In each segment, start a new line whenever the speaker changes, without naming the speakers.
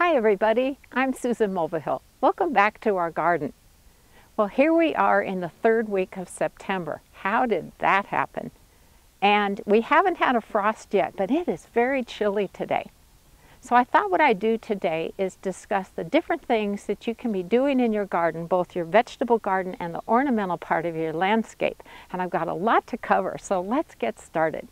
Hi everybody, I'm Susan Mulvihill. Welcome back to our garden. Well, here we are in the third week of September. How did that happen? And we haven't had a frost yet, but it is very chilly today. So I thought what I'd do today is discuss the different things that you can be doing in your garden, both your vegetable garden and the ornamental part of your landscape. And I've got a lot to cover, so let's get started.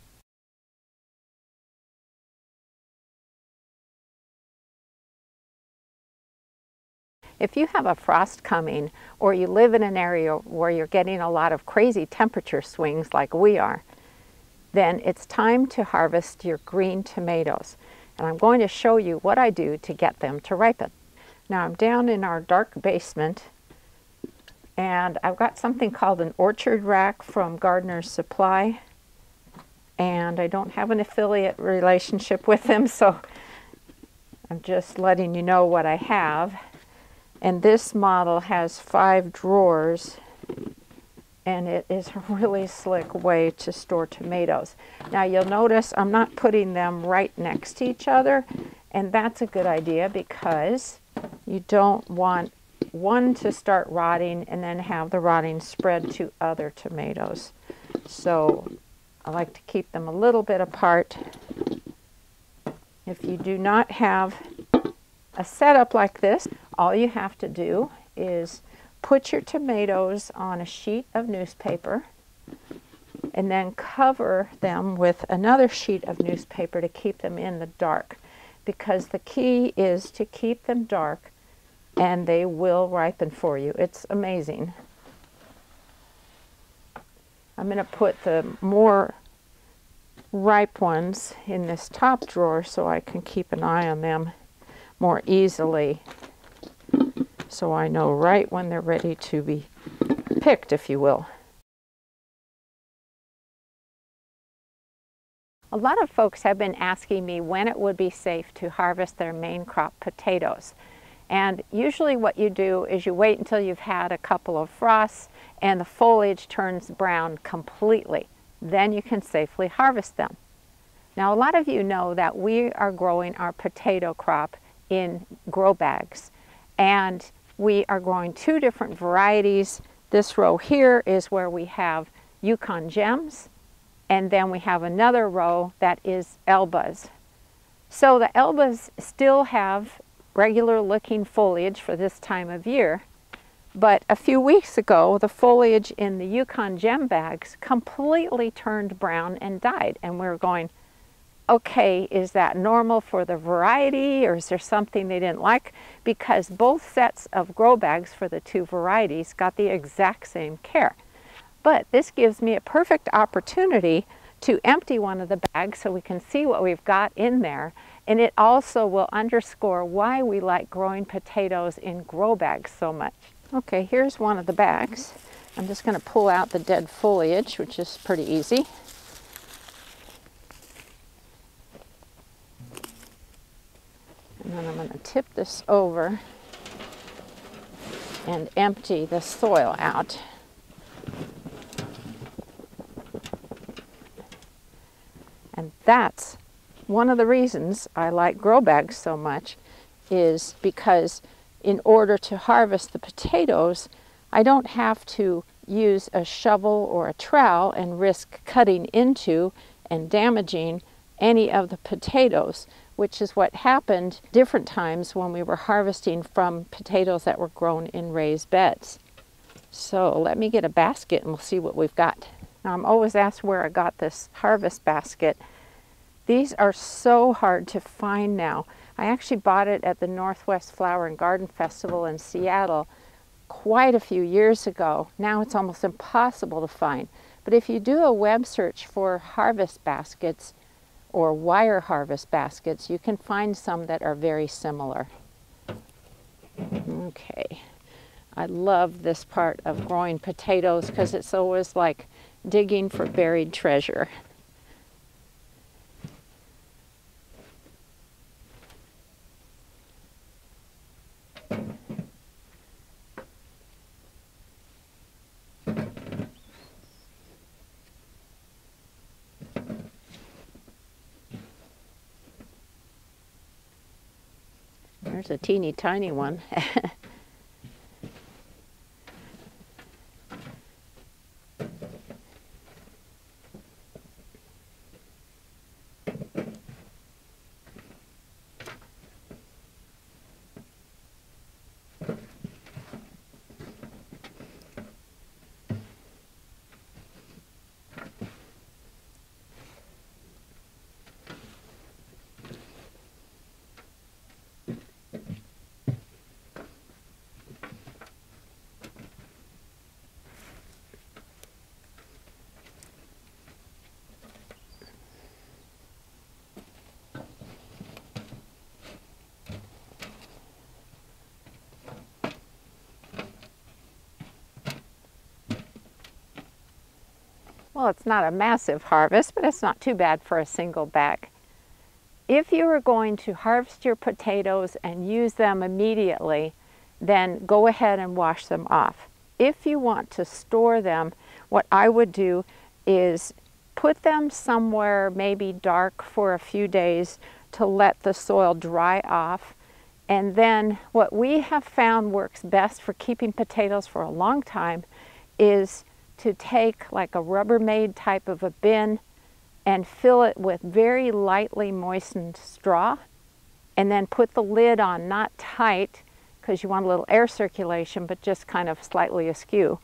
If you have a frost coming, or you live in an area where you're getting a lot of crazy temperature swings like we are, then it's time to harvest your green tomatoes. And I'm going to show you what I do to get them to ripen. Now I'm down in our dark basement, and I've got something called an orchard rack from Gardener's Supply. And I don't have an affiliate relationship with them, so I'm just letting you know what I have. And this model has 5 drawers, and it is a really slick way to store tomatoes. Now you'll notice I'm not putting them right next to each other, and that's a good idea because you don't want one to start rotting and then have the rotting spread to other tomatoes. So I like to keep them a little bit apart. If you do not have a setup like this, all you have to do is put your tomatoes on a sheet of newspaper and then cover them with another sheet of newspaper to keep them in the dark, because the key is to keep them dark and they will ripen for you. It's amazing. I'm going to put the more ripe ones in this top drawer so I can keep an eye on them more easily, so I know right when they're ready to be picked, if you will. A lot of folks have been asking me when it would be safe to harvest their main crop potatoes. And usually what you do is you wait until you've had a couple of frosts and the foliage turns brown completely. Then you can safely harvest them. Now a lot of you know that we are growing our potato crop in grow bags, and we are growing 2 different varieties. This row here is where we have Yukon Gems, and then we have another row that is Elbas. So the Elbas still have regular looking foliage for this time of year, but a few weeks ago the foliage in the Yukon Gem bags completely turned brown and died, and we were going, okay, is that normal for the variety, or is there something they didn't like? Because both sets of grow bags for the 2 varieties got the exact same care. But this gives me a perfect opportunity to empty one of the bags so we can see what we've got in there. And it also will underscore why we like growing potatoes in grow bags so much. Okay, here's one of the bags. I'm just going to pull out the dead foliage, which is pretty easy. And then I'm going to tip this over and empty the soil out. And that's one of the reasons I like grow bags so much, is because in order to harvest the potatoes, I don't have to use a shovel or a trowel and risk cutting into and damaging any of the potatoes, which is what happened different times when we were harvesting from potatoes that were grown in raised beds. So let me get a basket and we'll see what we've got. Now I'm always asked where I got this harvest basket. These are so hard to find now. I actually bought it at the Northwest Flower and Garden Festival in Seattle quite a few years ago. Now it's almost impossible to find. But if you do a web search for harvest baskets or wire harvest baskets, you can find some that are very similar. Okay, I love this part of growing potatoes because it's always like digging for buried treasure. There's a teeny tiny one. Well, it's not a massive harvest, but it's not too bad for a single bag. If you are going to harvest your potatoes and use them immediately, then go ahead and wash them off. If you want to store them, what I would do is put them somewhere maybe dark for a few days to let the soil dry off. And then what we have found works best for keeping potatoes for a long time is to take like a Rubbermaid type of a bin and fill it with very lightly moistened straw, and then put the lid on, not tight because you want a little air circulation, but just kind of slightly askew.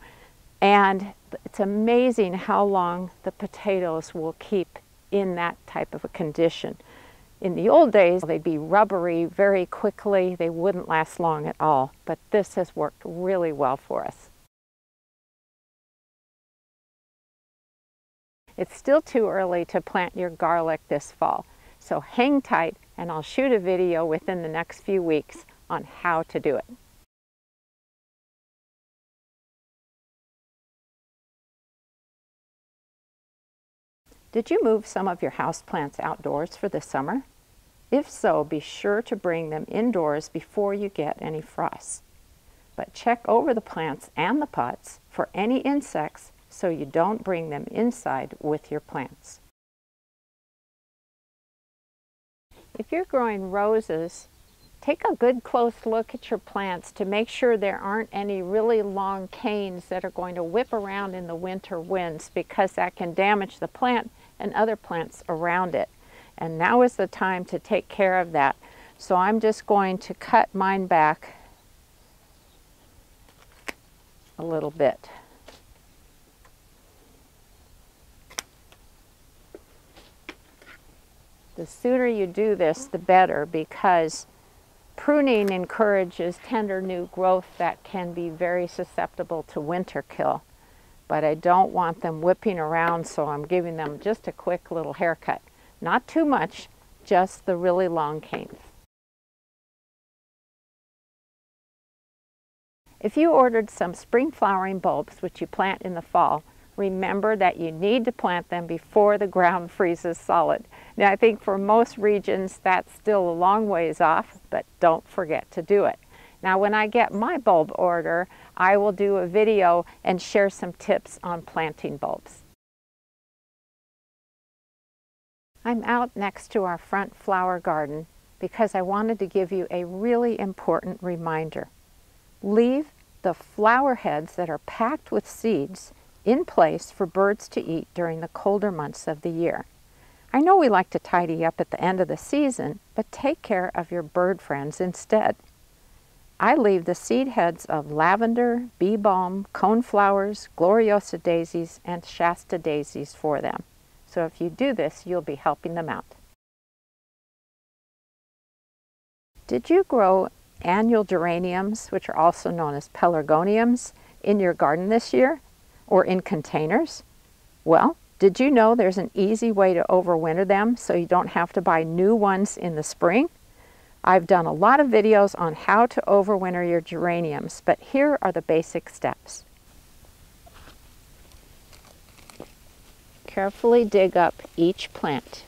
And it's amazing how long the potatoes will keep in that type of a condition. In the old days, they'd be rubbery very quickly. They wouldn't last long at all, but this has worked really well for us. It's still too early to plant your garlic this fall, so hang tight and I'll shoot a video within the next few weeks on how to do it. Did you move some of your houseplants outdoors for the summer? If so, be sure to bring them indoors before you get any frost. But check over the plants and the pots for any insects so you don't bring them inside with your plants. If you're growing roses, take a good close look at your plants to make sure there aren't any really long canes that are going to whip around in the winter winds, because that can damage the plant and other plants around it. And now is the time to take care of that. So I'm just going to cut mine back a little bit. The sooner you do this, the better, because pruning encourages tender new growth that can be very susceptible to winter kill. But I don't want them whipping around, so I'm giving them just a quick little haircut. Not too much, just the really long canes. If you ordered some spring flowering bulbs, which you plant in the fall, remember that you need to plant them before the ground freezes solid. Now, I think for most regions that's still a long ways off, but don't forget to do it. Now, when I get my bulb order, I will do a video and share some tips on planting bulbs. I'm out next to our front flower garden because I wanted to give you a really important reminder. Leave the flower heads that are packed with seeds in place for birds to eat during the colder months of the year. I know we like to tidy up at the end of the season, but take care of your bird friends instead. I leave the seed heads of lavender, bee balm, coneflowers, gloriosa daisies, and Shasta daisies for them. So if you do this, you'll be helping them out. Did you grow annual geraniums, which are also known as pelargoniums, in your garden this year, or in containers? Well, did you know there's an easy way to overwinter them so you don't have to buy new ones in the spring? I've done a lot of videos on how to overwinter your geraniums, but here are the basic steps. Carefully dig up each plant.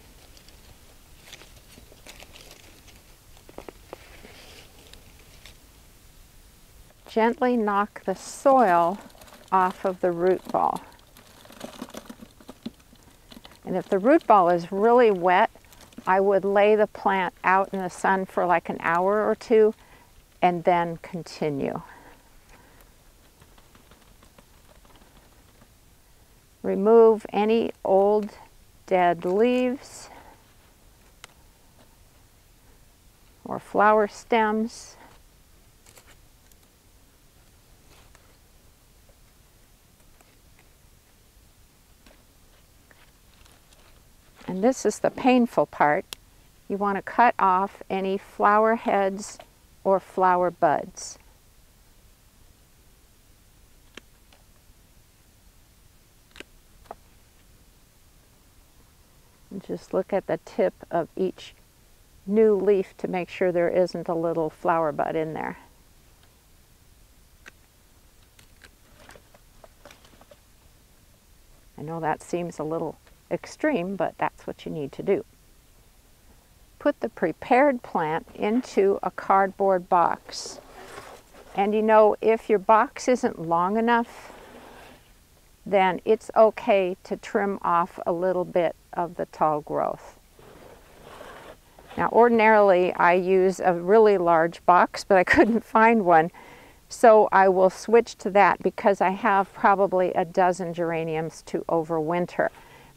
Gently knock the soil off of the root ball. And if the root ball is really wet, I would lay the plant out in the sun for like an hour or two and then continue. Remove any old dead leaves or flower stems. And this is the painful part. You want to cut off any flower heads or flower buds. And just look at the tip of each new leaf to make sure there isn't a little flower bud in there. I know that seems a little extreme, but that's what you need to do. Put the prepared plant into a cardboard box. And you know, if your box isn't long enough, then it's okay to trim off a little bit of the tall growth. Now, ordinarily I use a really large box, but I couldn't find one. So I will switch to that because I have probably a dozen geraniums to overwinter.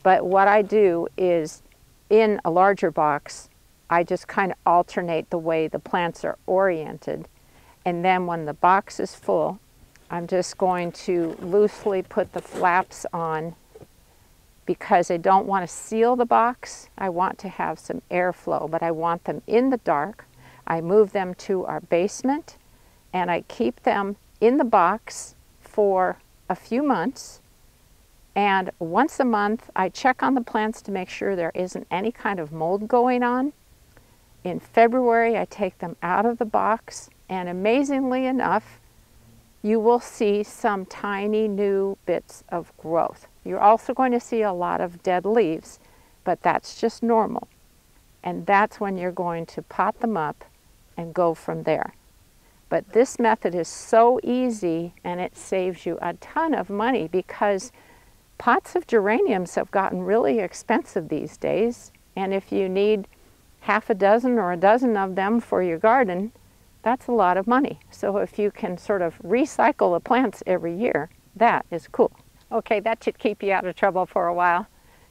But what I do is, in a larger box, I just kind of alternate the way the plants are oriented. And then when the box is full, I'm just going to loosely put the flaps on because I don't want to seal the box. I want to have some airflow, but I want them in the dark. I move them to our basement and I keep them in the box for a few months. And once a month, I check on the plants to make sure there isn't any kind of mold going on. In February, I take them out of the box, and amazingly enough, you will see some tiny new bits of growth. You're also going to see a lot of dead leaves, but that's just normal. And that's when you're going to pot them up and go from there. But this method is so easy, and it saves you a ton of money because pots of geraniums have gotten really expensive these days, and if you need half a dozen or a dozen of them for your garden, that's a lot of money. So if you can sort of recycle the plants every year, that is cool. Okay, that should keep you out of trouble for a while.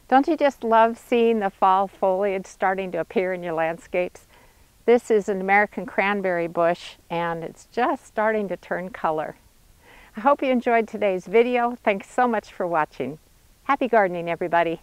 Don't you just love seeing the fall foliage starting to appear in your landscapes? This is an American cranberry bush, and it's just starting to turn color. I hope you enjoyed today's video. Thanks so much for watching. Happy gardening, everybody.